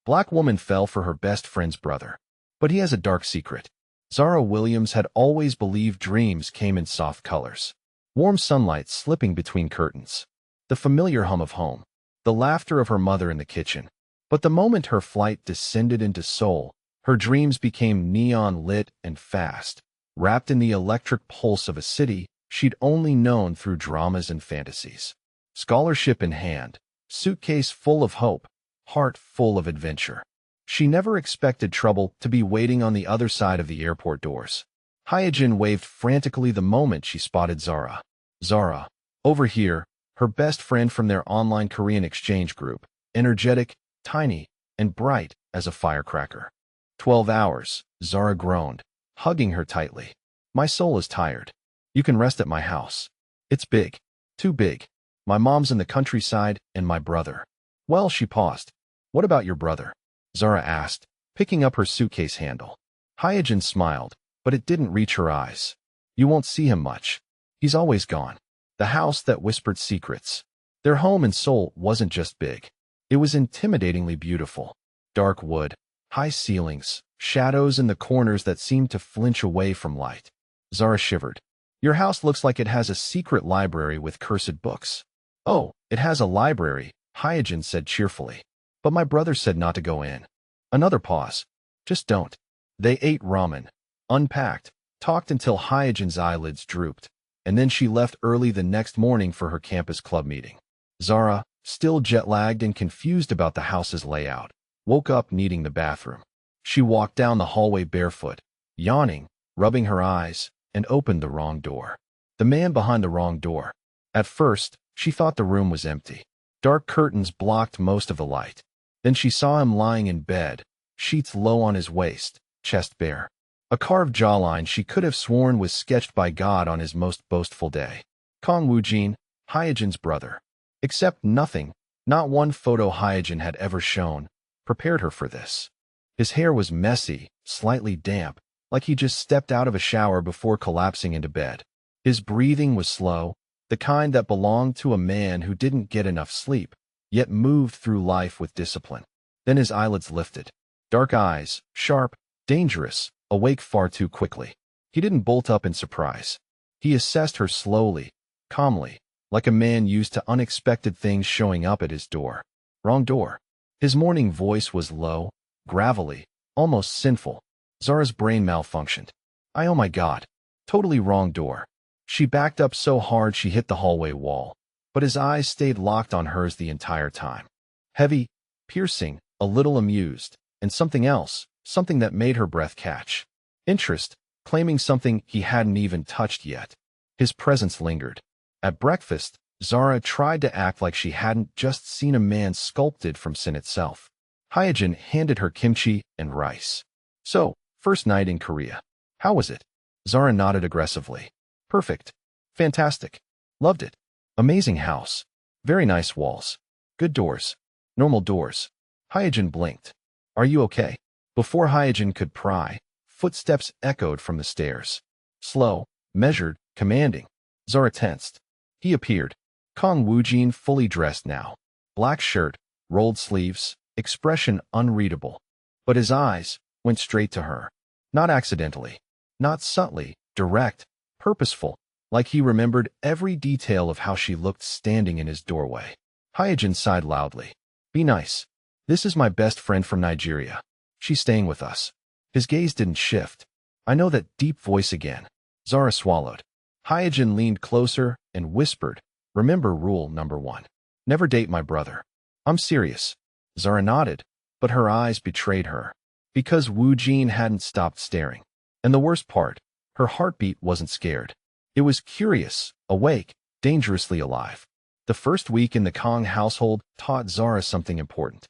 Black woman fell for her best friend's brother. But he has a dark secret. Zara Williams had always believed dreams came in soft colors. Warm sunlight slipping between curtains. The familiar hum of home. The laughter of her mother in the kitchen. But the moment her flight descended into Seoul, her dreams became neon-lit and fast, wrapped in the electric pulse of a city she'd only known through dramas and fantasies. Scholarship in hand, suitcase full of hope, heart full of adventure. She never expected trouble to be waiting on the other side of the airport doors. Hyejin waved frantically the moment she spotted Zara. Zara, over here, her best friend from their online Korean exchange group, energetic, tiny, and bright as a firecracker. 12 hours, Zara groaned, hugging her tightly. My soul is tired. You can rest at my house. It's big. Too big. My mom's in the countryside, and my brother. Well, she paused. What about your brother? Zara asked, picking up her suitcase handle. Hyejin smiled, but it didn't reach her eyes. You won't see him much. He's always gone. The house that whispered secrets. Their home in Seoul wasn't just big. It was intimidatingly beautiful. Dark wood, high ceilings, shadows in the corners that seemed to flinch away from light. Zara shivered. Your house looks like it has a secret library with cursed books. Oh, it has a library, Hyejin said cheerfully. But my brother said not to go in. Another pause. Just don't. They ate ramen, unpacked, talked until Hyejin's eyelids drooped, and then she left early the next morning for her campus club meeting. Zara, still jet-lagged and confused about the house's layout, woke up needing the bathroom. She walked down the hallway barefoot, yawning, rubbing her eyes, and opened the wrong door. The man behind the wrong door. At first, she thought the room was empty. Dark curtains blocked most of the light. Then she saw him lying in bed, sheets low on his waist, chest bare. A carved jawline she could have sworn was sketched by God on his most boastful day. Kong Woojin, Hyejin's brother. Except nothing, not one photo Hyejin had ever shown, prepared her for this. His hair was messy, slightly damp, like he just stepped out of a shower before collapsing into bed. His breathing was slow, the kind that belonged to a man who didn't get enough sleep, yet moved through life with discipline. Then his eyelids lifted. Dark eyes, sharp, dangerous, awake far too quickly. He didn't bolt up in surprise. He assessed her slowly, calmly, like a man used to unexpected things showing up at his door. Wrong door. His morning voice was low, gravelly, almost sinful. Zara's brain malfunctioned. Oh my God. Totally wrong door. She backed up so hard she hit the hallway wall, but his eyes stayed locked on hers the entire time. Heavy, piercing, a little amused, and something else, something that made her breath catch. Interest, claiming something he hadn't even touched yet. His presence lingered. At breakfast, Zara tried to act like she hadn't just seen a man sculpted from sin itself. Hyejin handed her kimchi and rice. So, first night in Korea. How was it? Zara nodded aggressively. Perfect. Fantastic. Loved it. Amazing house. Very nice walls. Good doors. Normal doors. Hyejin blinked. Are you okay? Before Hyejin could pry, footsteps echoed from the stairs. Slow, measured, commanding. Zara tensed. He appeared. Kong Woojin fully dressed now. Black shirt, rolled sleeves, expression unreadable. But his eyes went straight to her. Not accidentally. Not subtly, direct, purposeful, like he remembered every detail of how she looked standing in his doorway. Hyejin sighed loudly. Be nice. This is my best friend from Nigeria. She's staying with us. His gaze didn't shift. I know that deep voice again. Zara swallowed. Hyejin leaned closer and whispered, remember rule number 1. Never date my brother. I'm serious. Zara nodded, but her eyes betrayed her. Because Woojin hadn't stopped staring. And the worst part, her heartbeat wasn't scared. It was curious, awake, dangerously alive. The first week in the Kong household taught Zara something important.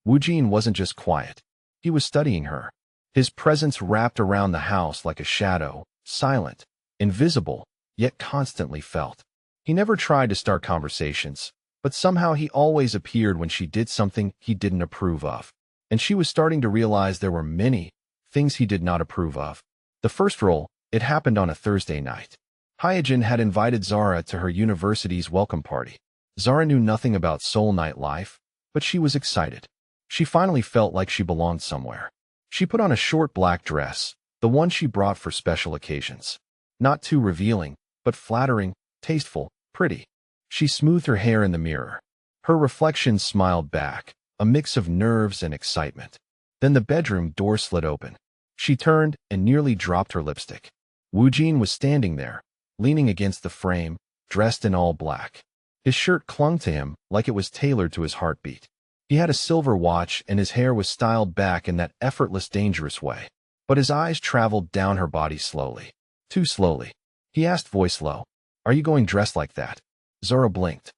Woojin wasn't just quiet. He was studying her. His presence wrapped around the house like a shadow, silent, invisible, yet constantly felt. He never tried to start conversations, but somehow he always appeared when she did something he didn't approve of. And she was starting to realize there were many things he did not approve of. The first role, it happened on a Thursday night. Hyejin had invited Zara to her university's welcome party. Zara knew nothing about Seoul nightlife, but she was excited. She finally felt like she belonged somewhere. She put on a short black dress, the one she brought for special occasions. Not too revealing, but flattering, tasteful, pretty. She smoothed her hair in the mirror. Her reflection smiled back, a mix of nerves and excitement. Then the bedroom door slid open. She turned and nearly dropped her lipstick. Woojin was standing there, leaning against the frame, dressed in all black. His shirt clung to him like it was tailored to his heartbeat. He had a silver watch and his hair was styled back in that effortless, dangerous way. But his eyes traveled down her body slowly. Too slowly. He asked, voice low, "Are you going dressed like that?" Zara blinked.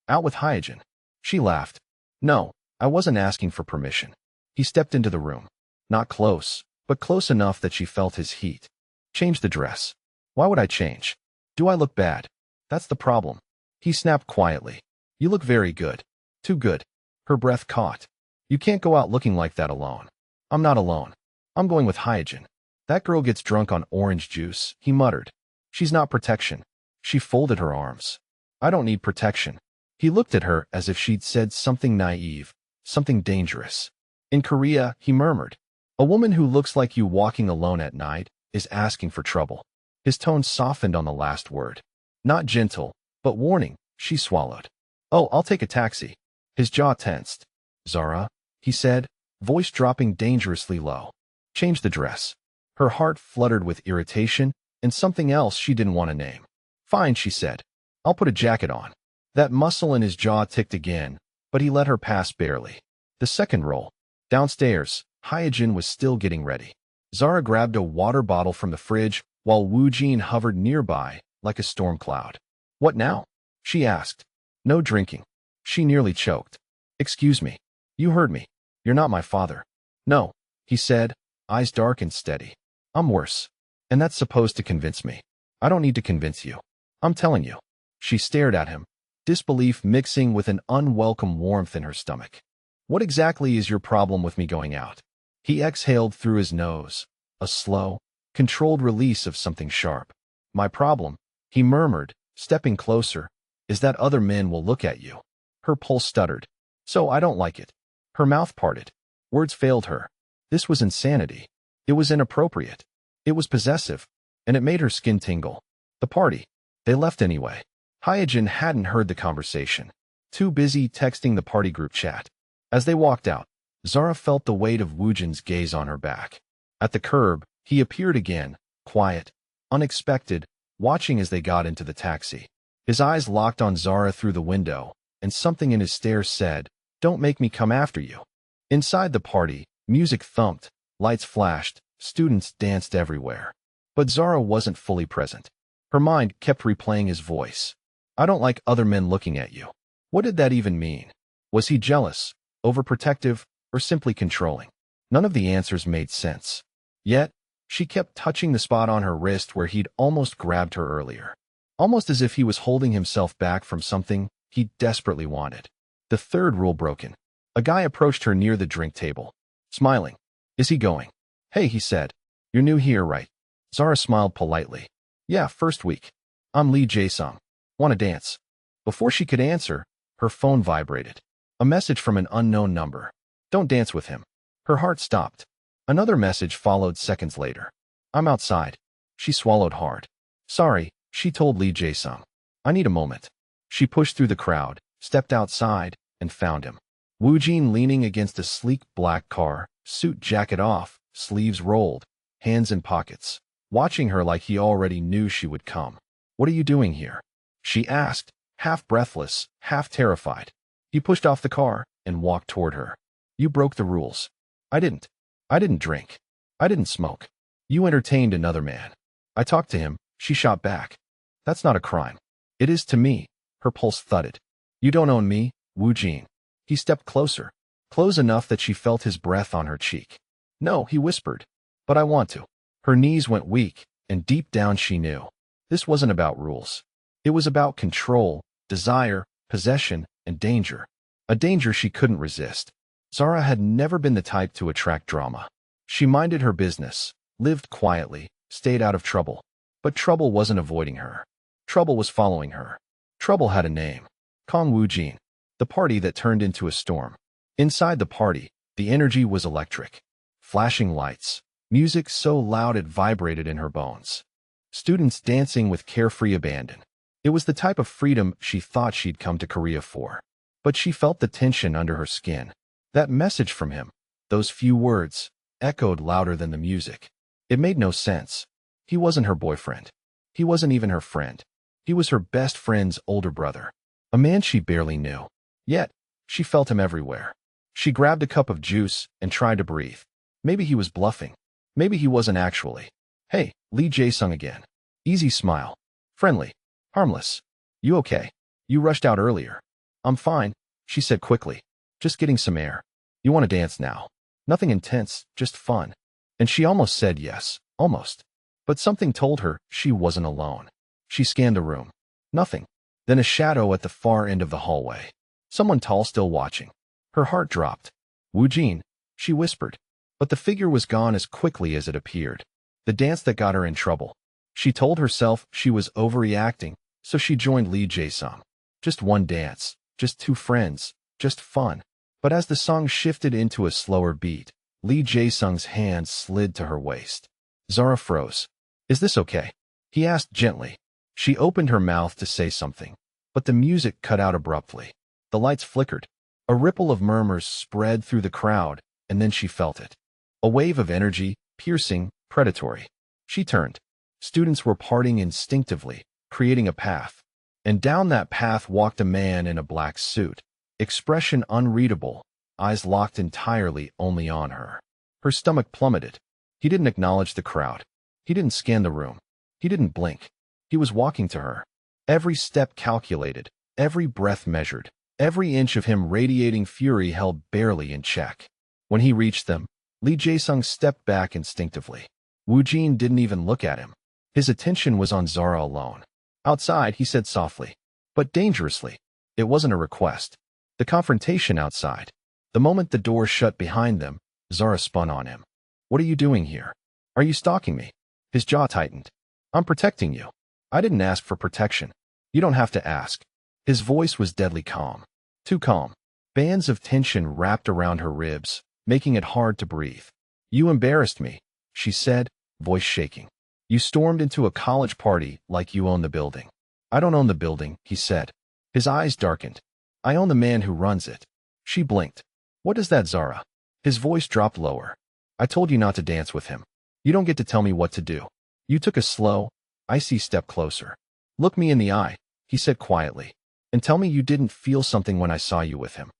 Out with Hyojin." She laughed. "No, I wasn't asking for permission." He stepped into the room. Not close, but close enough that she felt his heat. "Change the dress." "Why would I change? Do I look bad?" "That's the problem." He snapped quietly. "You look very good. Too good." Her breath caught. "You can't go out looking like that alone." "I'm not alone. I'm going with Hyojin." "That girl gets drunk on orange juice," he muttered. "She's not protection." She folded her arms. "I don't need protection." He looked at her as if she'd said something naive, something dangerous. "In Korea," he murmured, "a woman who looks like you walking alone at night is asking for trouble." His tone softened on the last word. Not gentle, but warning. She swallowed. "Oh, I'll take a taxi." His jaw tensed. "Zara," he said, voice dropping dangerously low. "Change the dress." Her heart fluttered with irritation and something else she didn't want to name. "Fine," she said. "I'll put a jacket on." That muscle in his jaw ticked again, but he let her pass barely. The second roll. Downstairs, Hyojin was still getting ready. Zara grabbed a water bottle from the fridge while Woojin hovered nearby like a storm cloud. "What now?" she asked. "No drinking." She nearly choked. "Excuse me. You heard me. You're not my father." "No," he said, eyes dark and steady. "I'm worse. And that's supposed to convince me. I don't need to convince you. I'm telling you." She stared at him, disbelief mixing with an unwelcome warmth in her stomach. "What exactly is your problem with me going out?" He exhaled through his nose, a slow, controlled release of something sharp. "My problem," he murmured, stepping closer, "is that other men will look at you." Her pulse stuttered. "So I don't like it." Her mouth parted. Words failed her. This was insanity. It was inappropriate. It was possessive, and it made her skin tingle. The party. They left anyway. Hyojin hadn't heard the conversation, too busy texting the party group chat. As they walked out, Zara felt the weight of Woojin's gaze on her back. At the curb, he appeared again, quiet, unexpected, watching as they got into the taxi. His eyes locked on Zara through the window, and something in his stare said, "Don't make me come after you." Inside the party, music thumped, lights flashed, students danced everywhere. But Zara wasn't fully present. Her mind kept replaying his voice. "I don't like other men looking at you." What did that even mean? Was he jealous, overprotective, or simply controlling? None of the answers made sense. Yet, she kept touching the spot on her wrist where he'd almost grabbed her earlier. Almost as if he was holding himself back from something he desperately wanted. The third rule broken. A guy approached her near the drink table, smiling. "Is he going?" "Hey," he said. "You're new here, right?" Zara smiled politely. "Yeah, first week. I'm Lee Jae-sung. Want to dance?" Before she could answer, her phone vibrated. A message from an unknown number. "Don't dance with him." Her heart stopped. Another message followed seconds later. "I'm outside." She swallowed hard. "Sorry," she told Lee Jae-sung. "I need a moment." She pushed through the crowd, stepped outside, and found him. Woojin leaning against a sleek black car, suit jacket off, sleeves rolled, hands in pockets, watching her like he already knew she would come. "What are you doing here?" she asked, half breathless, half terrified. He pushed off the car and walked toward her. "You broke the rules." "I didn't. I didn't drink. I didn't smoke. You entertained another man." "I talked to him," she shot back. "That's not a crime." "It is to me." Her pulse thudded. "You don't own me, Woojin." He stepped closer, close enough that she felt his breath on her cheek. "No," he whispered. "But I want to." Her knees went weak, and deep down she knew. This wasn't about rules. It was about control, desire, possession, and danger. A danger she couldn't resist. Zara had never been the type to attract drama. She minded her business, lived quietly, stayed out of trouble. But trouble wasn't avoiding her. Trouble was following her. Trouble had a name. Kong Woojin. The party that turned into a storm. Inside the party, the energy was electric. Flashing lights, music so loud it vibrated in her bones. Students dancing with carefree abandon. It was the type of freedom she thought she'd come to Korea for. But she felt the tension under her skin. That message from him, those few words, echoed louder than the music. It made no sense. He wasn't her boyfriend. He wasn't even her friend. He was her best friend's older brother, a man she barely knew. Yet, she felt him everywhere. She grabbed a cup of juice and tried to breathe. Maybe he was bluffing. Maybe he wasn't actually. Hey, Lee Jae-sung again. Easy smile. Friendly. Harmless. You okay? You rushed out earlier. I'm fine, she said quickly. Just getting some air. You want to dance now? Nothing intense, just fun. And she almost said yes. Almost. But something told her she wasn't alone. She scanned the room. Nothing. Then a shadow at the far end of the hallway. Someone tall still watching. Her heart dropped. Woo Jin, she whispered. But the figure was gone as quickly as it appeared. The dance that got her in trouble. She told herself she was overreacting, so she joined Lee Jae-sung. Just one dance, just two friends, just fun. But as the song shifted into a slower beat, Lee Jae-sung's hand slid to her waist. Zara froze. Is this okay? He asked gently. She opened her mouth to say something, but the music cut out abruptly. The lights flickered. A ripple of murmurs spread through the crowd, and then she felt it. A wave of energy, piercing, predatory. She turned. Students were parting instinctively, creating a path. And down that path walked a man in a black suit. Expression unreadable, eyes locked entirely only on her. Her stomach plummeted. He didn't acknowledge the crowd. He didn't scan the room. He didn't blink. He was walking to her. Every step calculated, every breath measured, every inch of him radiating fury held barely in check. When he reached them, Lee Jae-sung stepped back instinctively. Woo Jin didn't even look at him. His attention was on Zara alone. Outside, he said softly, but dangerously. It wasn't a request. The confrontation outside. The moment the door shut behind them, Zara spun on him. What are you doing here? Are you stalking me? His jaw tightened. I'm protecting you. I didn't ask for protection. You don't have to ask. His voice was deadly calm. Too calm. Bands of tension wrapped around her ribs, making it hard to breathe. You embarrassed me, she said, voice shaking. You stormed into a college party like you own the building. I don't own the building, he said. His eyes darkened. I own the man who runs it. She blinked. What is that, Zara? His voice dropped lower. I told you not to dance with him. You don't get to tell me what to do. You took a slow, icy step closer. Look me in the eye, he said quietly, and tell me you didn't feel something when I saw you with him.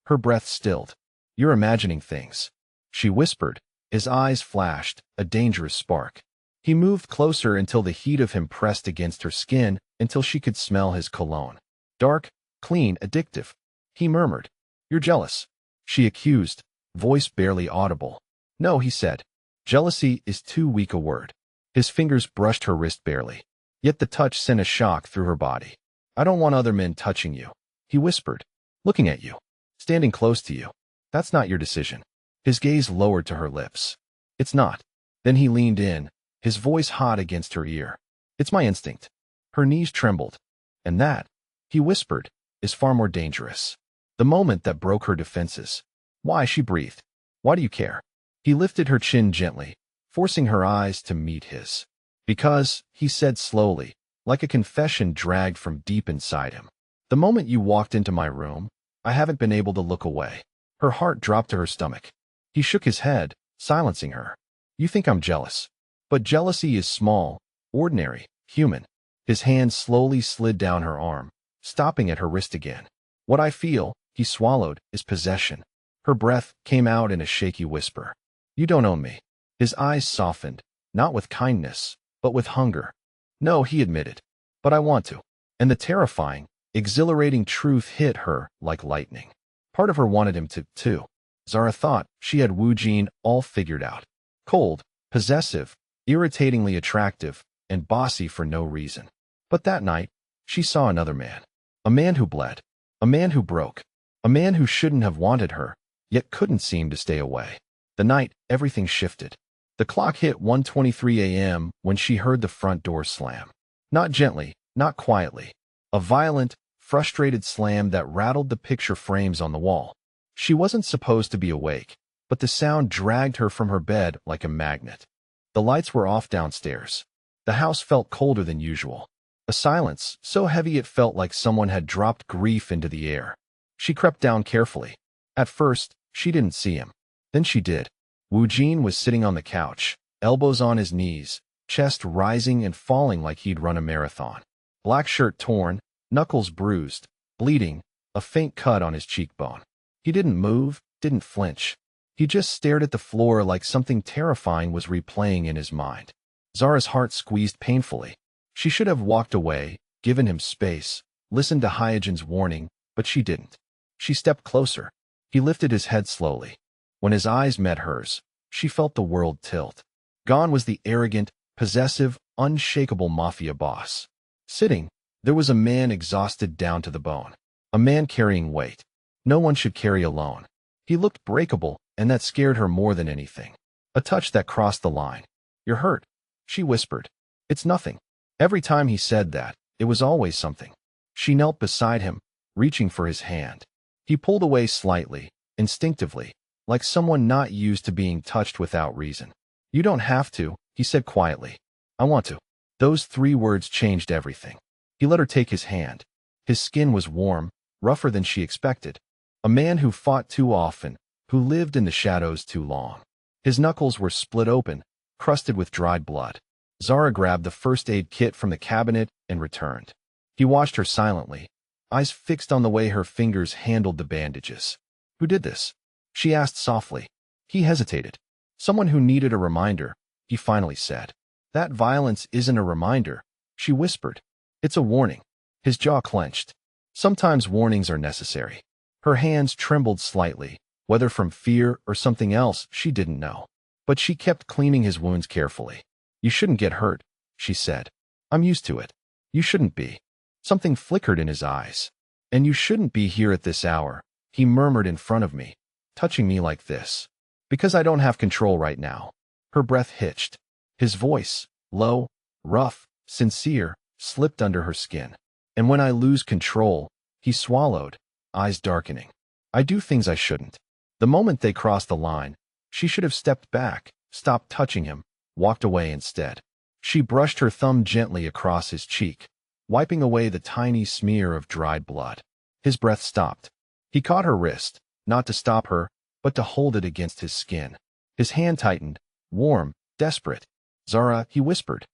Her breath stilled. You're imagining things, she whispered. His eyes flashed, a dangerous spark. He moved closer until the heat of him pressed against her skin, until she could smell his cologne. Dark, clean, addictive. He murmured. You're jealous, she accused, voice barely audible. No, he said. Jealousy is too weak a word. His fingers brushed her wrist barely. Yet the touch sent a shock through her body. I don't want other men touching you, he whispered. Looking at you. Standing close to you. That's not your decision. His gaze lowered to her lips. It's not. Then he leaned in, his voice hot against her ear. It's my instinct. Her knees trembled. And that, he whispered, is far more dangerous. The moment that broke her defenses. Why, she breathed. Why do you care? He lifted her chin gently, forcing her eyes to meet his. Because, he said slowly, like a confession dragged from deep inside him. The moment you walked into my room, I haven't been able to look away. Her heart dropped to her stomach. He shook his head, silencing her. You think I'm jealous. But jealousy is small, ordinary, human. His hand slowly slid down her arm, stopping at her wrist again. What I feel, he swallowed, is possession. Her breath came out in a shaky whisper. You don't own me. His eyes softened, not with kindness, but with hunger. No, he admitted. But I want to. And the terrifying, exhilarating truth hit her like lightning. Part of her wanted him to, too. Zara thought she had Woo Jin all figured out. Cold, possessive, irritatingly attractive, and bossy for no reason. But that night, she saw another man. A man who bled. A man who broke. A man who shouldn't have wanted her, yet couldn't seem to stay away. The night, everything shifted. The clock hit 1:23 a.m. when she heard the front door slam. Not gently, not quietly. A violent, frustrated slam that rattled the picture frames on the wall. She wasn't supposed to be awake, but the sound dragged her from her bed like a magnet. The lights were off downstairs. The house felt colder than usual. A silence so heavy it felt like someone had dropped grief into the air. She crept down carefully. At first, she didn't see him. Then she did. Wu Jin was sitting on the couch, elbows on his knees, chest rising and falling like he'd run a marathon. Black shirt torn, knuckles bruised, bleeding, a faint cut on his cheekbone. He didn't move, didn't flinch. He just stared at the floor like something terrifying was replaying in his mind. Zara's heart squeezed painfully. She should have walked away, given him space, listened to Hyojin's warning, but she didn't. She stepped closer. He lifted his head slowly. When his eyes met hers, she felt the world tilt. Gone was the arrogant, possessive, unshakable Mafia boss. Sitting, there was a man exhausted down to the bone. A man carrying weight. No one should carry alone. He looked breakable, and that scared her more than anything. A touch that crossed the line. "You're hurt," she whispered. "It's nothing." Every time he said that, it was always something. She knelt beside him, reaching for his hand. He pulled away slightly, instinctively, like someone not used to being touched without reason. "You don't have to," he said quietly. "I want to." Those 3 words changed everything. He let her take his hand. His skin was warm, rougher than she expected. A man who fought too often, who lived in the shadows too long. His knuckles were split open, crusted with dried blood. Zara grabbed the first aid kit from the cabinet and returned. He watched her silently, eyes fixed on the way her fingers handled the bandages. "Who did this?" she asked softly. He hesitated. "Someone who needed a reminder," he finally said. "That violence isn't a reminder," she whispered. "It's a warning." His jaw clenched. Sometimes warnings are necessary. Her hands trembled slightly, whether from fear or something else she didn't know. But she kept cleaning his wounds carefully. "You shouldn't get hurt," she said. "I'm used to it." "You shouldn't be." Something flickered in his eyes. "And you shouldn't be here at this hour," he murmured in front of me, "touching me like this. Because I don't have control right now." Her breath hitched. His voice, low, rough, sincere, slipped under her skin. "And when I lose control," he swallowed, eyes darkening. "I do things I shouldn't." The moment they crossed the line, she should have stepped back, stopped touching him, walked away instead. She brushed her thumb gently across his cheek, wiping away the tiny smear of dried blood. His breath stopped. He caught her wrist, not to stop her, but to hold it against his skin. His hand tightened, warm, desperate. "Zara," he whispered.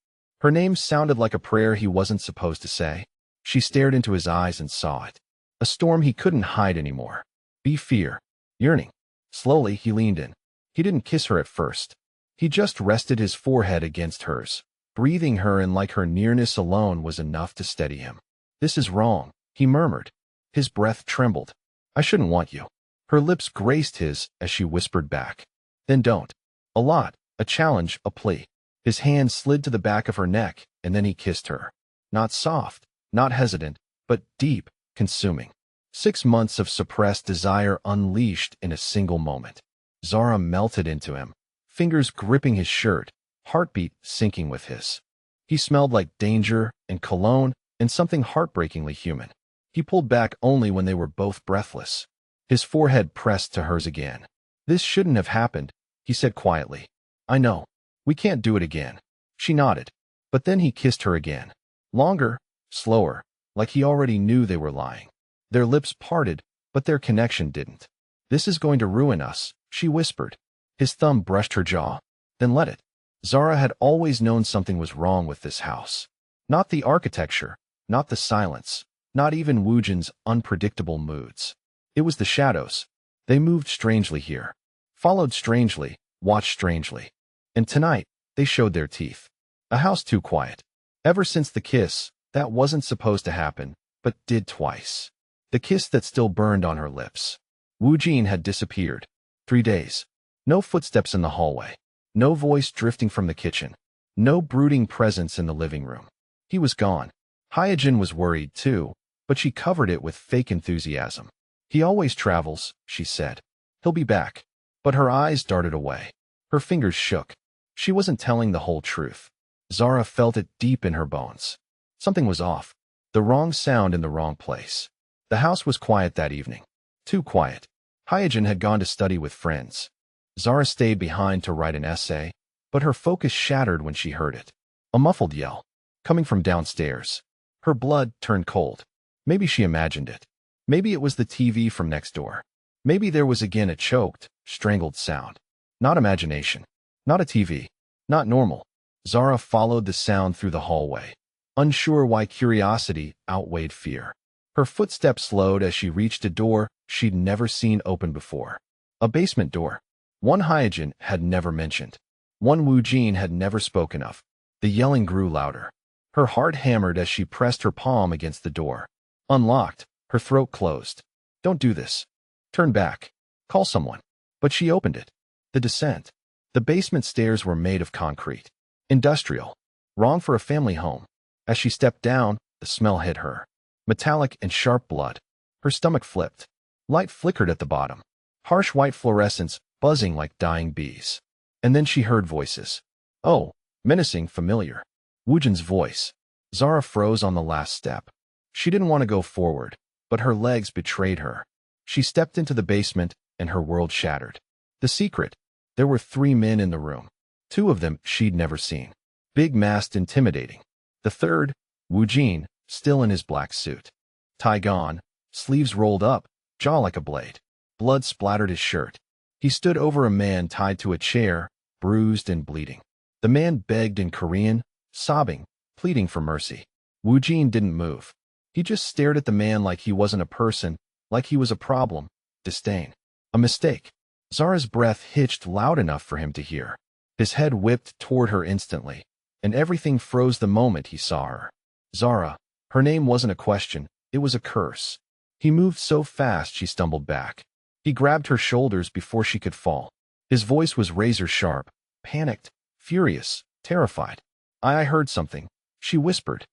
Her name sounded like a prayer he wasn't supposed to say. She stared into his eyes and saw it. A storm he couldn't hide anymore. Be fear. Yearning. Slowly, he leaned in. He didn't kiss her at first. He just rested his forehead against hers, breathing her in like her nearness alone was enough to steady him. "This is wrong," he murmured. His breath trembled. "I shouldn't want you." Her lips graced his as she whispered back. "Then don't." A lot, a challenge, a plea. His hand slid to the back of her neck, and then he kissed her. Not soft, not hesitant, but deep, consuming. 6 months of suppressed desire unleashed in a single moment. Zara melted into him, fingers gripping his shirt, heartbeat syncing with his. He smelled like danger and cologne and something heartbreakingly human. He pulled back only when they were both breathless. His forehead pressed to hers again. "This shouldn't have happened," he said quietly. "I know. We can't do it again." She nodded. But then he kissed her again. Longer, slower, like he already knew they were lying. Their lips parted, but their connection didn't. "This is going to ruin us," she whispered. His thumb brushed her jaw. "Then let it." Zara had always known something was wrong with this house. Not the architecture, not the silence, not even Wu Jin's unpredictable moods. It was the shadows. They moved strangely here, followed strangely, watched strangely. And tonight, they showed their teeth. A house too quiet. Ever since the kiss, that wasn't supposed to happen, but did twice. The kiss that still burned on her lips. Wu Jin had disappeared. 3 days. No footsteps in the hallway. No voice drifting from the kitchen. No brooding presence in the living room. He was gone. Hyojin was worried too, but she covered it with fake enthusiasm. "He always travels," she said. "He'll be back." But her eyes darted away. Her fingers shook. She wasn't telling the whole truth. Zara felt it deep in her bones. Something was off. The wrong sound in the wrong place. The house was quiet that evening. Too quiet. Hyojin had gone to study with friends. Zara stayed behind to write an essay, but her focus shattered when she heard it. A muffled yell, coming from downstairs. Her blood turned cold. Maybe she imagined it. Maybe it was the TV from next door. Maybe there was again a choked, strangled sound. Not imagination. Not a TV. Not normal. Zara followed the sound through the hallway, unsure why curiosity outweighed fear. Her footsteps slowed as she reached a door she'd never seen open before. A basement door. One Hyojin had never mentioned. One Woo-jin had never spoken of. The yelling grew louder. Her heart hammered as she pressed her palm against the door. Unlocked, her throat closed. Don't do this. Turn back. Call someone. But she opened it. The descent. The basement stairs were made of concrete. Industrial. Wrong for a family home. As she stepped down, the smell hit her. Metallic and sharp blood. Her stomach flipped. Light flickered at the bottom. Harsh white fluorescence buzzing like dying bees. And then she heard voices. Oh, menacing, familiar. Woojin's voice. Zara froze on the last step. She didn't want to go forward, but her legs betrayed her. She stepped into the basement, and her world shattered. The secret. There were 3 men in the room. 2 of them she'd never seen. Big-masked, intimidating. The third, Woo-jin, still in his black suit. Tie gone, sleeves rolled up, jaw like a blade. Blood splattered his shirt. He stood over a man tied to a chair, bruised and bleeding. The man begged in Korean, sobbing, pleading for mercy. Woo-jin didn't move. He just stared at the man like he wasn't a person, like he was a problem. Disdain. A mistake. Zara's breath hitched loud enough for him to hear. His head whipped toward her instantly, and everything froze the moment he saw her. Zara. Her name wasn't a question, it was a curse. He moved so fast she stumbled back. He grabbed her shoulders before she could fall. His voice was razor-sharp, panicked, furious, terrified. I heard something, she whispered.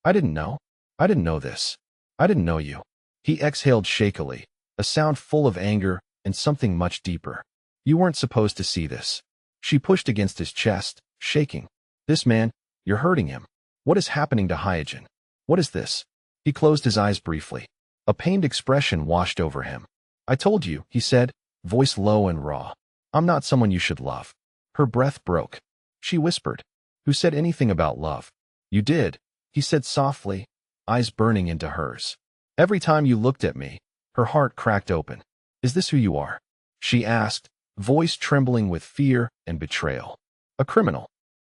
I didn't know. I didn't know this. I didn't know you. He exhaled shakily, a sound full of anger and something much deeper. You weren't supposed to see this. She pushed against his chest, shaking. This man, you're hurting him. What is happening to Hyojin? What is this? He closed his eyes briefly. A pained expression washed over him. I told you, he said, voice low and raw. I'm not someone you should love. Her breath broke. She whispered. Who said anything about love? You did, he said softly, eyes burning into hers. Every time you looked at me, her heart cracked open. Is this who you are? She asked, voice trembling with fear and betrayal. A criminal.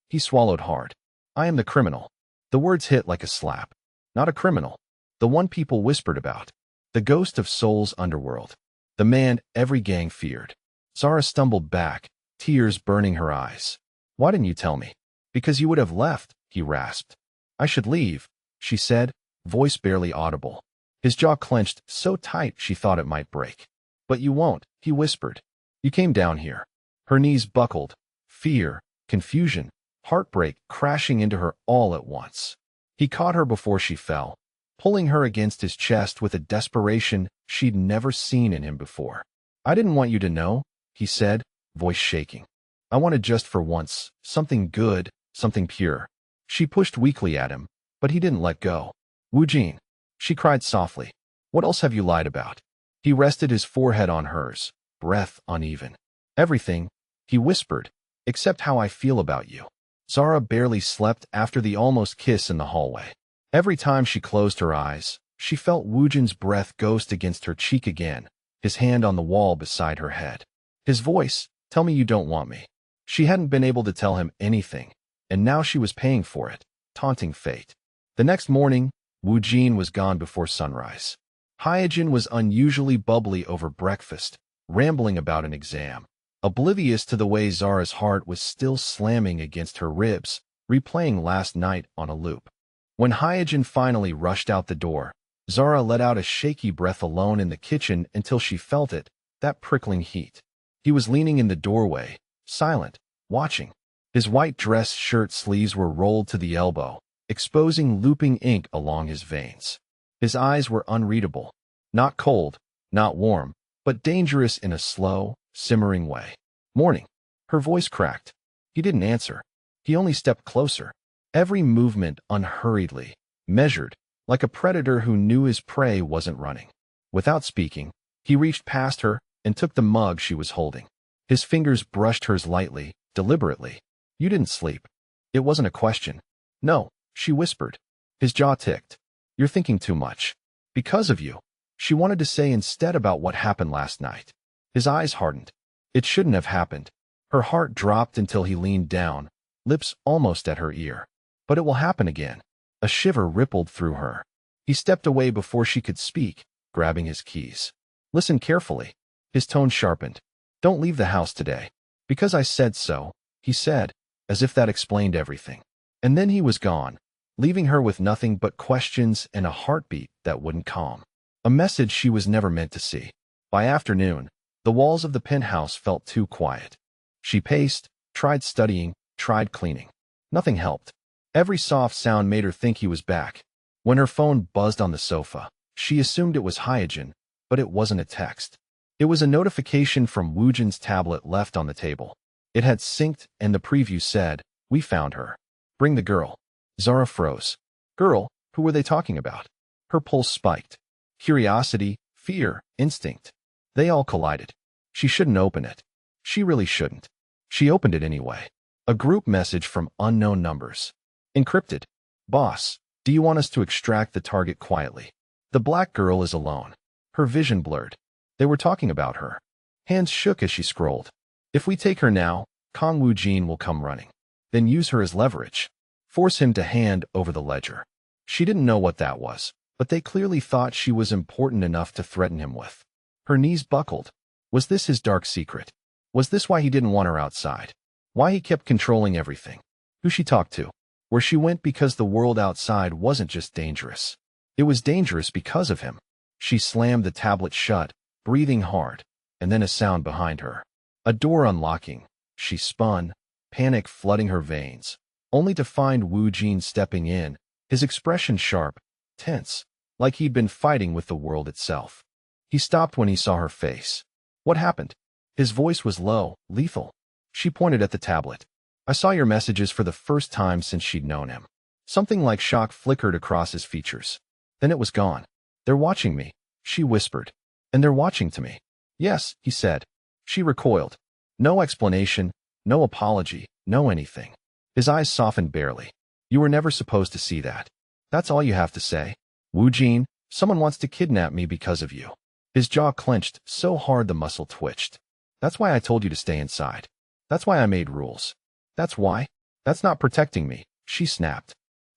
He swallowed hard. I am the criminal. The words hit like a slap. Not a criminal. The one people whispered about. The ghost of Seoul's underworld. The man every gang feared. Zara stumbled back, tears burning her eyes. Why didn't you tell me? Because you would have left, he rasped. I should leave, she said, voice barely audible. His jaw clenched so tight she thought it might break. But you won't, he whispered. You came down here. Her knees buckled. Fear, confusion, heartbreak crashing into her all at once. He caught her before she fell, pulling her against his chest with a desperation she'd never seen in him before. I didn't want you to know, he said, voice shaking. I wanted just for once, something good, something pure. She pushed weakly at him, but he didn't let go. Woo-jin, she cried softly. What else have you lied about? He rested his forehead on hers, breath uneven. Everything, he whispered, except how I feel about you. Zara barely slept after the almost kiss in the hallway. Every time she closed her eyes, she felt Woojin's breath ghost against her cheek again, his hand on the wall beside her head. His voice, tell me you don't want me. She hadn't been able to tell him anything, and now she was paying for it, taunting fate. The next morning, Woojin was gone before sunrise. Hyojin was unusually bubbly over breakfast, rambling about an exam, oblivious to the way Zara's heart was still slamming against her ribs, replaying last night on a loop. When Hyojin finally rushed out the door, Zara let out a shaky breath alone in the kitchen until she felt it, that prickling heat. He was leaning in the doorway, silent, watching. His white dress shirt sleeves were rolled to the elbow, exposing looping ink along his veins. His eyes were unreadable, not cold, not warm, but dangerous in a slow, simmering way. Morning. Her voice cracked. He didn't answer. He only stepped closer, every movement unhurriedly, measured, like a predator who knew his prey wasn't running. Without speaking, he reached past her, and took the mug she was holding. His fingers brushed hers lightly, deliberately. You didn't sleep. It wasn't a question. No, she whispered. His jaw ticked. You're thinking too much. Because of you. She wanted to say instead about what happened last night. His eyes hardened. It shouldn't have happened. Her heart dropped until he leaned down, lips almost at her ear. But it will happen again. A shiver rippled through her. He stepped away before she could speak, grabbing his keys. Listen carefully. His tone sharpened. Don't leave the house today. Because I said so, he said, as if that explained everything. And then he was gone, leaving her with nothing but questions and a heartbeat that wouldn't calm. A message she was never meant to see. By afternoon, the walls of the penthouse felt too quiet. She paced, tried studying, tried cleaning. Nothing helped. Every soft sound made her think he was back. When her phone buzzed on the sofa, she assumed it was Hyojin, but it wasn't a text. It was a notification from Woojin's tablet left on the table. It had synced, and the preview said, "We found her. Bring the girl." Zara froze. Girl? Who were they talking about? Her pulse spiked. Curiosity, fear, instinct. They all collided. She shouldn't open it. She really shouldn't. She opened it anyway. A group message from unknown numbers. Encrypted. Boss, do you want us to extract the target quietly? The black girl is alone. Her vision blurred. They were talking about her. Hands shook as she scrolled. If we take her now, Kong Woojin will come running. Then use her as leverage. Force him to hand over the ledger. She didn't know what that was, but they clearly thought she was important enough to threaten him with. Her knees buckled. Was this his dark secret? Was this why he didn't want her outside? Why he kept controlling everything? Who she talked to? Where she went because the world outside wasn't just dangerous. It was dangerous because of him. She slammed the tablet shut, breathing hard, and then a sound behind her. A door unlocking. She spun, panic flooding her veins, only to find Woojin stepping in, his expression sharp, tense, like he'd been fighting with the world itself. He stopped when he saw her face. What happened? His voice was low, lethal. She pointed at the tablet. I saw your messages for the first time since she'd known him. Something like shock flickered across his features. Then it was gone. They're watching me, she whispered. And they're watching to me. Yes, he said. She recoiled. No explanation, no apology, no anything. His eyes softened barely. You were never supposed to see that. That's all you have to say. Woojin, someone wants to kidnap me because of you. His jaw clenched so hard the muscle twitched. That's why I told you to stay inside. That's why I made rules. That's why. That's not protecting me, she snapped.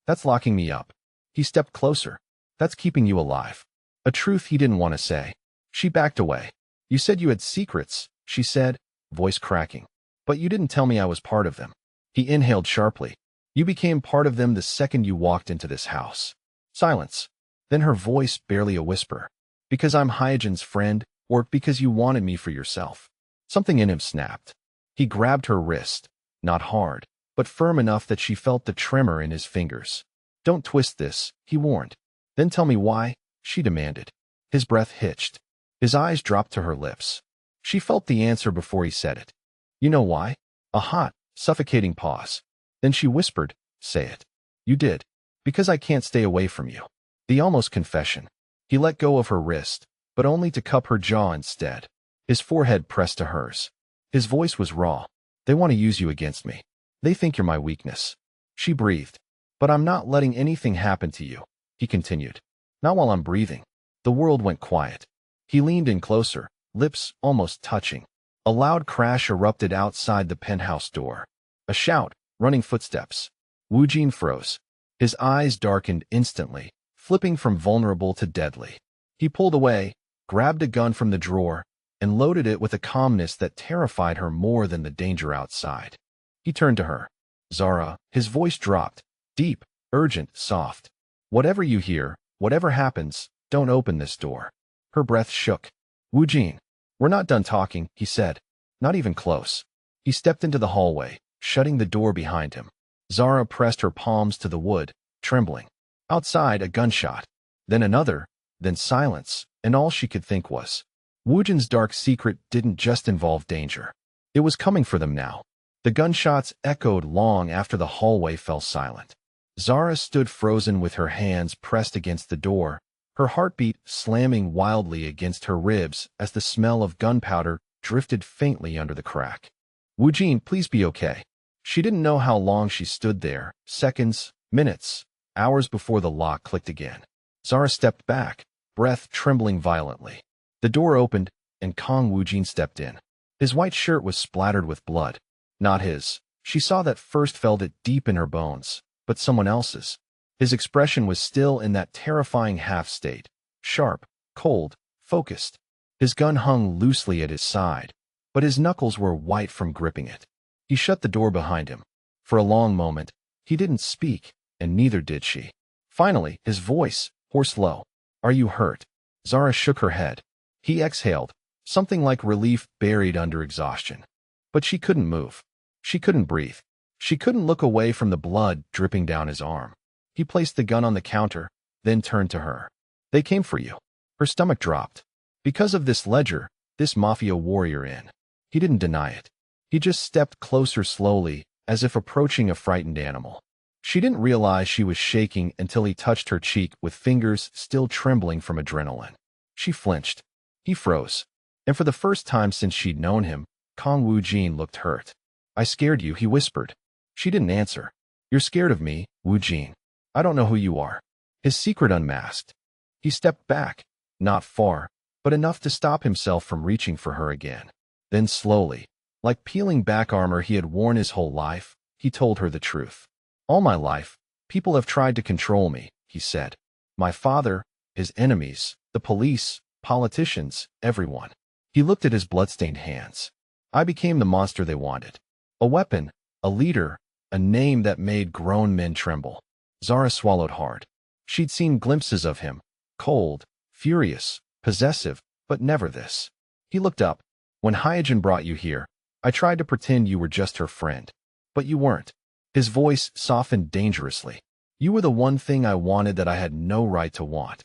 That's locking me up. He stepped closer. That's keeping you alive. A truth he didn't want to say. She backed away. You said you had secrets, she said, voice cracking. But you didn't tell me I was part of them. He inhaled sharply. You became part of them the second you walked into this house. Silence. Then her voice barely a whisper. Because I'm Hyojin's friend, or because you wanted me for yourself. Something in him snapped. He grabbed her wrist, not hard, but firm enough that she felt the tremor in his fingers. Don't twist this, he warned. Then tell me why, she demanded. His breath hitched. His eyes dropped to her lips. She felt the answer before he said it. You know why? A hot, suffocating pause. Then she whispered, say it. You did. Because I can't stay away from you. The almost confession. He let go of her wrist, but only to cup her jaw instead. His forehead pressed to hers. His voice was raw. They want to use you against me. They think you're my weakness. She breathed. But I'm not letting anything happen to you, he continued. Not while I'm breathing. The world went quiet. He leaned in closer, lips almost touching. A loud crash erupted outside the penthouse door. A shout, running footsteps. Woojin froze. His eyes darkened instantly, flipping from vulnerable to deadly. He pulled away, grabbed a gun from the drawer, and loaded it with a calmness that terrified her more than the danger outside. He turned to her. Zara, his voice dropped, deep, urgent, soft. Whatever you hear, whatever happens, don't open this door. Her breath shook. Woojin, we're not done talking, he said. Not even close. He stepped into the hallway, shutting the door behind him. Zara pressed her palms to the wood, trembling. Outside, a gunshot. Then another, then silence, and all she could think was, Woojin's dark secret didn't just involve danger. It was coming for them now. The gunshots echoed long after the hallway fell silent. Zara stood frozen with her hands pressed against the door, her heartbeat slamming wildly against her ribs as the smell of gunpowder drifted faintly under the crack. Wu-Jin, please be okay. She didn't know how long she stood there, seconds, minutes, hours before the lock clicked again. Zara stepped back, breath trembling violently. The door opened, and Kong Wu-Jin stepped in. His white shirt was splattered with blood. Not his. She saw that first, felt it deep in her bones, but someone else's. His expression was still in that terrifying half-state, sharp, cold, focused. His gun hung loosely at his side, but his knuckles were white from gripping it. He shut the door behind him. For a long moment, he didn't speak, and neither did she. Finally, his voice, hoarse low. Are you hurt? Zara shook her head. He exhaled, something like relief buried under exhaustion. But she couldn't move. She couldn't breathe. She couldn't look away from the blood dripping down his arm. He placed the gun on the counter, then turned to her. They came for you. Her stomach dropped. Because of this ledger, this Mafia warrior in. He didn't deny it. He just stepped closer slowly, as if approaching a frightened animal. She didn't realize she was shaking until he touched her cheek with fingers still trembling from adrenaline. She flinched. He froze. And for the first time since she'd known him, Kong Wu-Jin looked hurt. I scared you, he whispered. She didn't answer. You're scared of me, Wu-Jin. I don't know who you are. His secret unmasked. He stepped back, not far, but enough to stop himself from reaching for her again. Then slowly, like peeling back armor he had worn his whole life, he told her the truth. All my life, people have tried to control me, he said. My father, his enemies, the police, politicians, everyone. He looked at his bloodstained hands. I became the monster they wanted. A weapon, a leader, a name that made grown men tremble. Zara swallowed hard. She'd seen glimpses of him, cold, furious, possessive, but never this. He looked up. When Hyojin brought you here, I tried to pretend you were just her friend. But you weren't. His voice softened dangerously. You were the one thing I wanted that I had no right to want.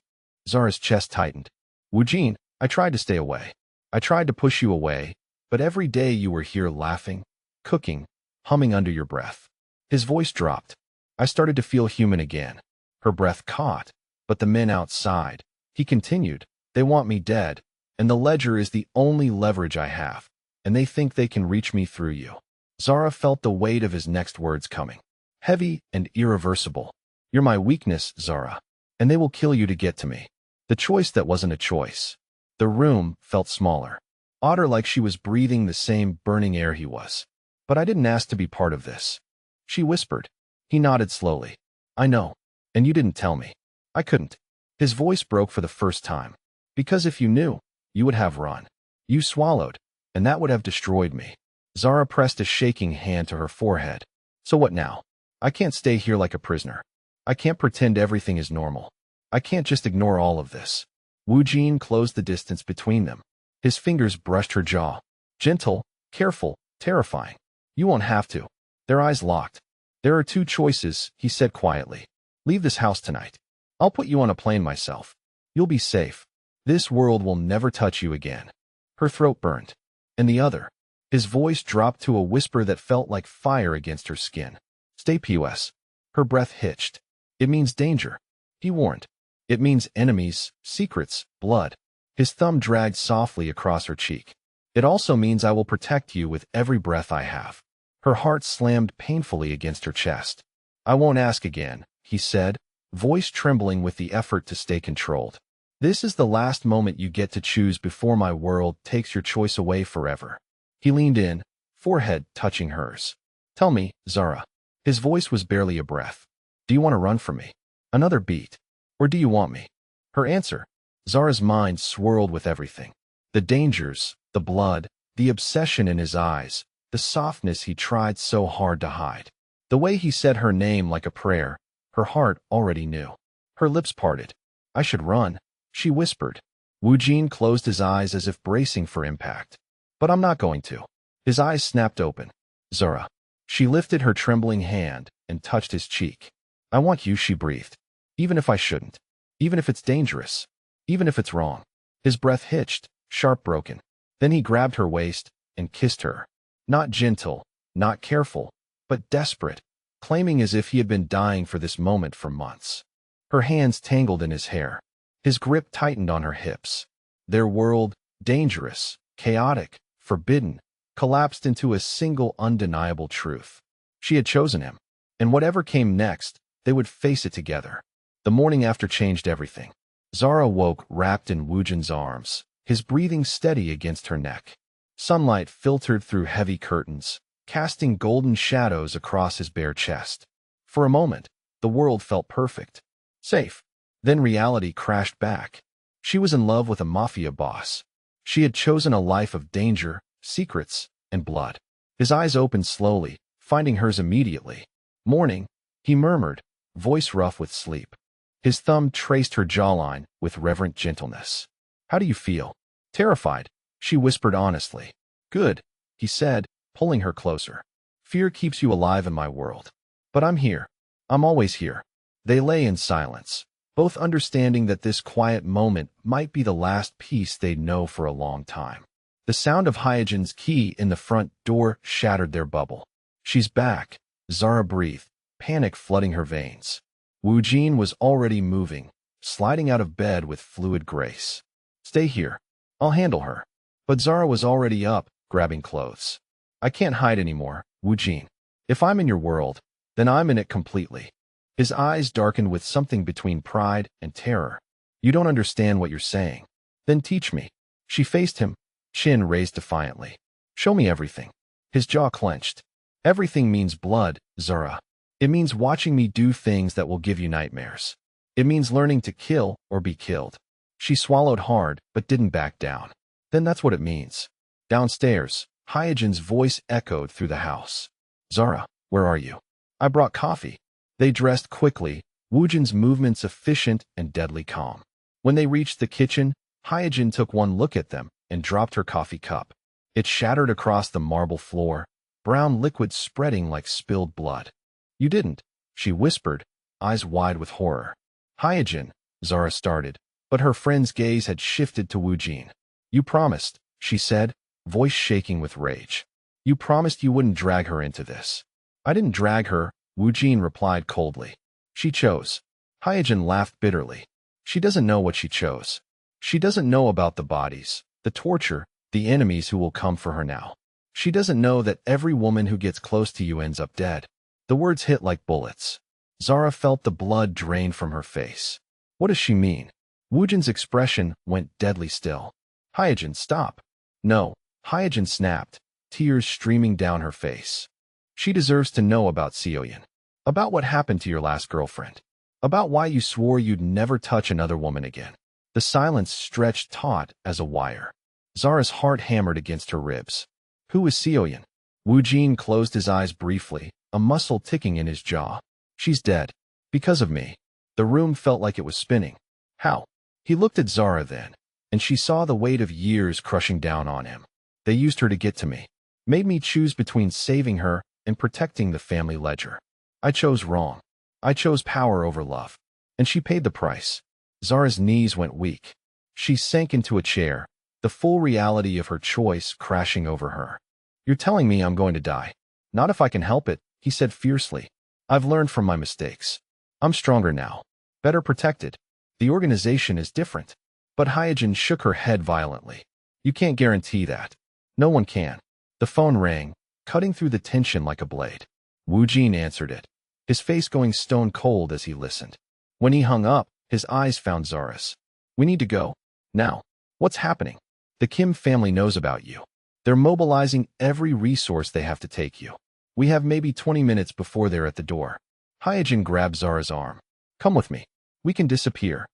Zara's chest tightened. Wu-Jin, I tried to stay away. I tried to push you away, but every day you were here laughing, cooking, humming under your breath. His voice dropped. I started to feel human again. Her breath caught. But the men outside, he continued, they want me dead, and the ledger is the only leverage I have, and they think they can reach me through you. Zara felt the weight of his next words coming. Heavy and irreversible. You're my weakness, Zara, and they will kill you to get to me. The choice that wasn't a choice. The room felt smaller. Odder, like she was breathing the same burning air he was. But I didn't ask to be part of this. She whispered. He nodded slowly. I know. And you didn't tell me. I couldn't. His voice broke for the first time. Because if you knew, you would have run. You swallowed, and that would have destroyed me. Zara pressed a shaking hand to her forehead. So what now? I can't stay here like a prisoner. I can't pretend everything is normal. I can't just ignore all of this. Wu-Jin closed the distance between them. His fingers brushed her jaw. Gentle, careful, terrifying. You won't have to. Their eyes locked. There are two choices, he said quietly. Leave this house tonight. I'll put you on a plane myself. You'll be safe. This world will never touch you again. Her throat burned. And the other. His voice dropped to a whisper that felt like fire against her skin. Stay POS. Her breath hitched. It means danger. He warned. It means enemies, secrets, blood. His thumb dragged softly across her cheek. It also means I will protect you with every breath I have. Her heart slammed painfully against her chest. I won't ask again, he said, voice trembling with the effort to stay controlled. This is the last moment you get to choose before my world takes your choice away forever. He leaned in, forehead touching hers. Tell me, Zara. His voice was barely a breath. Do you want to run from me? Another beat. Or do you want me? Her answer. Zara's mind swirled with everything. The dangers, the blood, the obsession in his eyes, the softness he tried so hard to hide. The way he said her name like a prayer, her heart already knew. Her lips parted. I should run, she whispered. Wu-Jin closed his eyes as if bracing for impact. But I'm not going to. His eyes snapped open. Zara. She lifted her trembling hand and touched his cheek. I want you, she breathed. Even if I shouldn't. Even if it's dangerous. Even if it's wrong. His breath hitched, sharp broken. Then he grabbed her waist and kissed her. Not gentle, not careful, but desperate, claiming as if he had been dying for this moment for months. Her hands tangled in his hair. His grip tightened on her hips. Their world, dangerous, chaotic, forbidden, collapsed into a single undeniable truth. She had chosen him, and whatever came next, they would face it together. The morning after changed everything. Zara woke wrapped in Woojin's arms, his breathing steady against her neck. Sunlight filtered through heavy curtains, casting golden shadows across his bare chest. For a moment, the world felt perfect, safe. Then reality crashed back. She was in love with a mafia boss. She had chosen a life of danger, secrets, and blood. His eyes opened slowly, finding hers immediately. "Morning," he murmured, voice rough with sleep. His thumb traced her jawline with reverent gentleness. "How do you feel?" "Terrified," she whispered honestly. "Good," he said, pulling her closer. "Fear keeps you alive in my world. But I'm here. I'm always here." They lay in silence, both understanding that this quiet moment might be the last peace they'd know for a long time. The sound of Hyojin's key in the front door shattered their bubble. "She's back," Zara breathed, panic flooding her veins. Woojin was already moving, sliding out of bed with fluid grace. "Stay here. I'll handle her." But Zara was already up, grabbing clothes. "I can't hide anymore, Woojin. If I'm in your world, then I'm in it completely." His eyes darkened with something between pride and terror. "You don't understand what you're saying." "Then teach me." She faced him, chin raised defiantly. "Show me everything." His jaw clenched. "Everything means blood, Zara. It means watching me do things that will give you nightmares. It means learning to kill or be killed." She swallowed hard, but didn't back down. "Then that's what it means." Downstairs, Hyojin's voice echoed through the house. "Zara, where are you?" "I brought coffee." They dressed quickly, Woojin's movements efficient and deadly calm. When they reached the kitchen, Hyojin took one look at them and dropped her coffee cup. It shattered across the marble floor, brown liquid spreading like spilled blood. "You didn't," she whispered, eyes wide with horror. "Hyojin," Zara started, but her friend's gaze had shifted to Woojin. "You promised," she said, voice shaking with rage. "You promised you wouldn't drag her into this." "I didn't drag her," Woojin replied coldly. "She chose." Hyojin laughed bitterly. "She doesn't know what she chose. She doesn't know about the bodies, the torture, the enemies who will come for her now. She doesn't know that every woman who gets close to you ends up dead." The words hit like bullets. Zara felt the blood drain from her face. "What does she mean?" Woojin's expression went deadly still. "Hyojin, stop." "No," Hyojin snapped, tears streaming down her face. "She deserves to know about Seoyin. About what happened to your last girlfriend. About why you swore you'd never touch another woman again." The silence stretched taut as a wire. Zara's heart hammered against her ribs. "Who is Seoyin?" Woojin closed his eyes briefly, a muscle ticking in his jaw. "She's dead. Because of me." The room felt like it was spinning. "How?" He looked at Zara then, and she saw the weight of years crushing down on him. "They used her to get to me. Made me choose between saving her and protecting the family ledger. I chose wrong. I chose power over love. And she paid the price." Zara's knees went weak. She sank into a chair, the full reality of her choice crashing over her. "You're telling me I'm going to die." "Not if I can help it," he said fiercely. "I've learned from my mistakes. I'm stronger now. Better protected. The organization is different." But Hyojin shook her head violently. "You can't guarantee that. No one can." The phone rang, cutting through the tension like a blade. Woojin answered it, his face going stone cold as he listened. When he hung up, his eyes found Zara's. "We need to go. Now." "What's happening?" "The Kim family knows about you. They're mobilizing every resource they have to take you. We have maybe 20 minutes before they're at the door." Hyojin grabbed Zara's arm. "Come with me. We can disappear.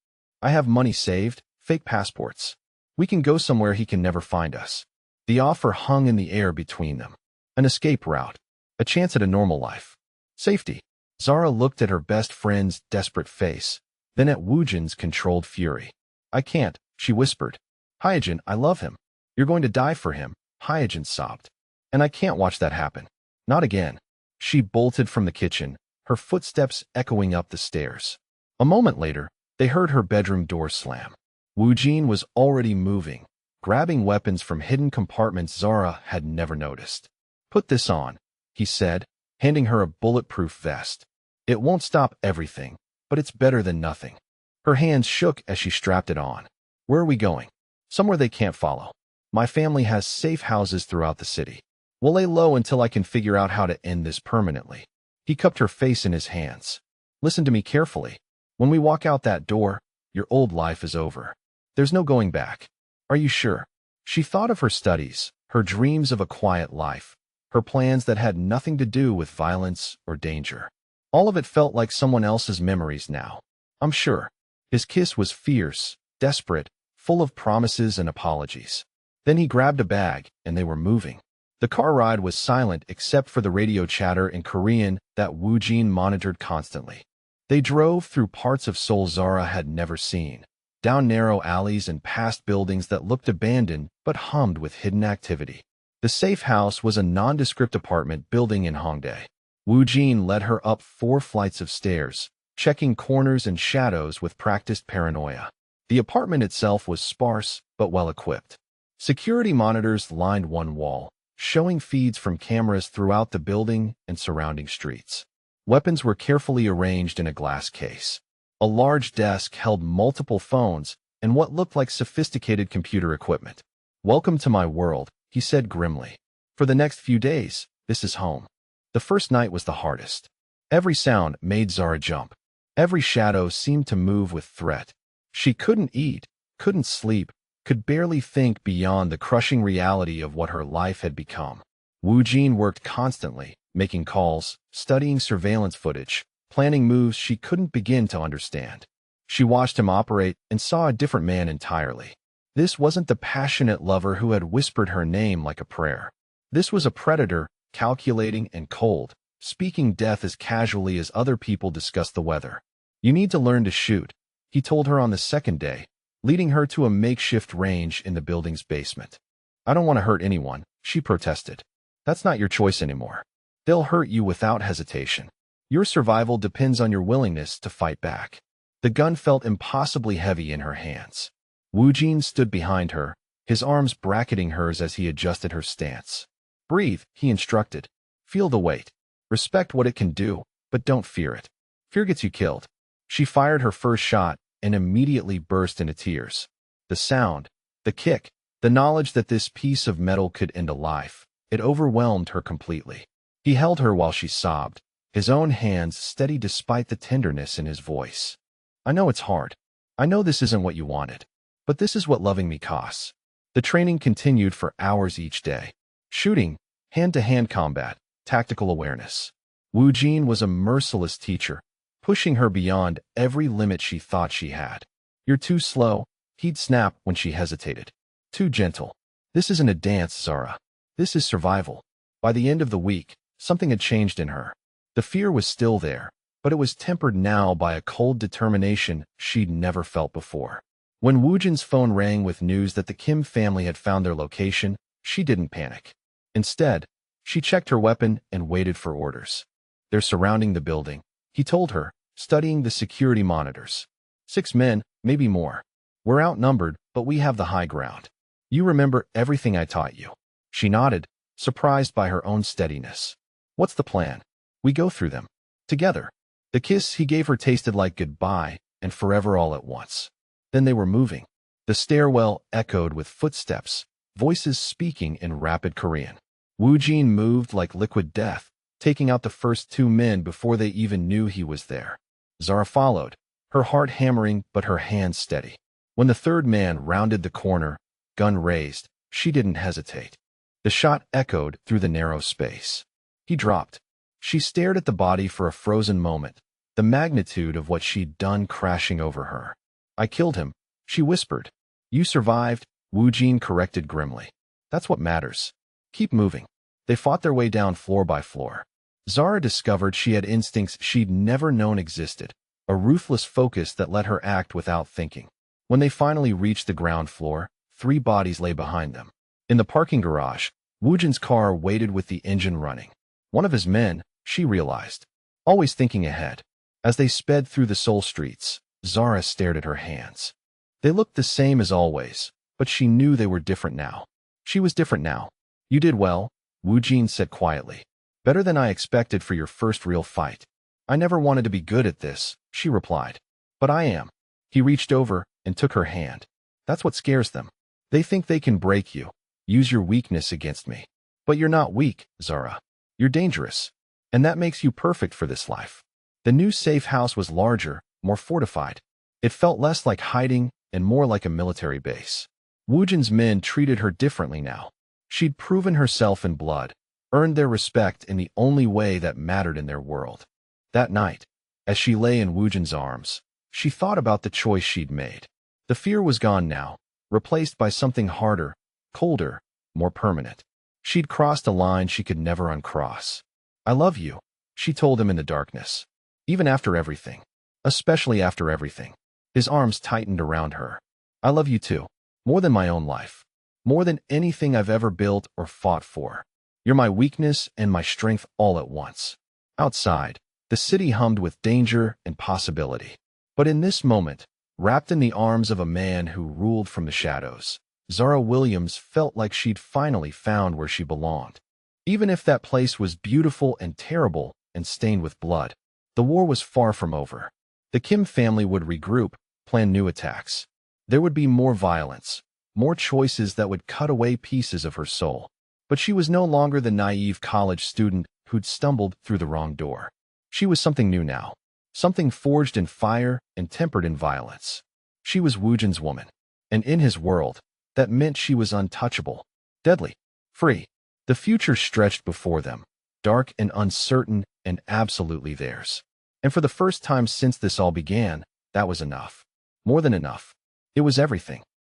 I have money saved, fake passports. We can go somewhere he can never find us." The offer hung in the air between them. An escape route. A chance at a normal life. Safety. Zara looked at her best friend's desperate face, then at Woojin's controlled fury. "I can't," she whispered. "Hyojin, I love him." "You're going to die for him," Hyojin sobbed. "And I can't watch that happen. Not again." She bolted from the kitchen, her footsteps echoing up the stairs. A moment later, they heard her bedroom door slam. Woojin was already moving, grabbing weapons from hidden compartments Zara had never noticed. "Put this on," he said, handing her a bulletproof vest. "It won't stop everything, but it's better than nothing." Her hands shook as she strapped it on. Where are we going? Somewhere they can't follow. My family has safe houses throughout the city. We'll lay low until I can figure out how to end this permanently. He cupped her face in his hands. Listen to me carefully. When we walk out that door, your old life is over. There's no going back. Are you sure? She thought of her studies, her dreams of a quiet life, her plans that had nothing to do with violence or danger. All of it felt like someone else's memories now. I'm sure. His kiss was fierce, desperate, full of promises and apologies. Then he grabbed a bag, and they were moving. The car ride was silent except for the radio chatter in Korean that Woo-jin monitored constantly. They drove through parts of Seoul Zara had never seen, down narrow alleys and past buildings that looked abandoned but hummed with hidden activity. The safe house was a nondescript apartment building in Hongdae. Woo-jin led her up 4 flights of stairs, checking corners and shadows with practiced paranoia. The apartment itself was sparse but well-equipped. Security monitors lined one wall, showing feeds from cameras throughout the building and surrounding streets. Weapons were carefully arranged in a glass case. A large desk held multiple phones and what looked like sophisticated computer equipment. "Welcome to my world," he said grimly. "For the next few days, this is home." The first night was the hardest. Every sound made Zara jump. Every shadow seemed to move with threat. She couldn't eat, couldn't sleep, could barely think beyond the crushing reality of what her life had become. Woo-jin worked constantly, making calls, studying surveillance footage, planning moves she couldn't begin to understand. She watched him operate and saw a different man entirely. This wasn't the passionate lover who had whispered her name like a prayer. This was a predator, calculating and cold, speaking death as casually as other people discussed the weather. "You need to learn to shoot," he told her on the second day, leading her to a makeshift range in the building's basement. "I don't want to hurt anyone," she protested. "That's not your choice anymore. They'll hurt you without hesitation. Your survival depends on your willingness to fight back." The gun felt impossibly heavy in her hands. Woo-jin stood behind her, his arms bracketing hers as he adjusted her stance. "Breathe," he instructed. "Feel the weight. Respect what it can do, but don't fear it. Fear gets you killed." She fired her first shot and immediately burst into tears. The sound, the kick, the knowledge that this piece of metal could end a life, it overwhelmed her completely. He held her while she sobbed, his own hands steady despite the tenderness in his voice. "I know it's hard. I know this isn't what you wanted. But this is what loving me costs." The training continued for hours each day. Shooting, hand-to-hand combat, tactical awareness. Woo-jin was a merciless teacher, pushing her beyond every limit she thought she had. "You're too slow," he'd snap when she hesitated. "Too gentle. This isn't a dance, Zara. This is survival." By the end of the week, something had changed in her. The fear was still there, but it was tempered now by a cold determination she'd never felt before. When Woo-jin's phone rang with news that the Kim family had found their location, she didn't panic. Instead, she checked her weapon and waited for orders. "They're surrounding the building," he told her, studying the security monitors. 6 men, maybe more. "We're outnumbered, but we have the high ground. You remember everything I taught you." She nodded, surprised by her own steadiness. "What's the plan?" "We go through them. Together." The kiss he gave her tasted like goodbye and forever all at once. Then they were moving. The stairwell echoed with footsteps, voices speaking in rapid Korean. Woo-jin moved like liquid death, taking out the first 2 men before they even knew he was there. Zara followed, her heart hammering but her hands steady. When the 3rd man rounded the corner, gun raised, she didn't hesitate. The shot echoed through the narrow space. He dropped. She stared at the body for a frozen moment, the magnitude of what she'd done crashing over her. "I killed him," she whispered. "You survived," Woo-jin corrected grimly. "That's what matters. Keep moving." They fought their way down floor by floor. Zara discovered she had instincts she'd never known existed, a ruthless focus that let her act without thinking. When they finally reached the ground floor, 3 bodies lay behind them. In the parking garage, Woo-jin's car waited with the engine running. One of his men, she realized, always thinking ahead. As they sped through the Seoul streets, Zara stared at her hands. They looked the same as always, but she knew they were different now. She was different now. "You did well," Woo-jin said quietly. "Better than I expected for your first real fight." "I never wanted to be good at this," she replied. "But I am." He reached over and took her hand. That's what scares them. They think they can break you, use your weakness against me. But you're not weak, Zara. You're dangerous. And that makes you perfect for this life. The new safe house was larger, more fortified. It felt less like hiding and more like a military base. Wujin's men treated her differently now. She'd proven herself in blood, earned their respect in the only way that mattered in their world. That night, as she lay in Wujin's arms, she thought about the choice she'd made. The fear was gone now, replaced by something harder, colder, more permanent. She'd crossed a line she could never uncross. I love you, she told him in the darkness. Even after everything. Especially after everything. His arms tightened around her. I love you too. More than my own life. More than anything I've ever built or fought for. You're my weakness and my strength all at once. Outside, the city hummed with danger and possibility. But in this moment, wrapped in the arms of a man who ruled from the shadows, Zara Williams felt like she'd finally found where she belonged. Even if that place was beautiful and terrible and stained with blood, the war was far from over. The Kim family would regroup, plan new attacks. There would be more violence, more choices that would cut away pieces of her soul. But she was no longer the naive college student who'd stumbled through the wrong door. She was something new now, something forged in fire and tempered in violence. She was Wujin's woman, and in his world, that meant she was untouchable, deadly, free. The future stretched before them, dark and uncertain and absolutely theirs. And for the first time since this all began, that was enough. More than enough. It was everything.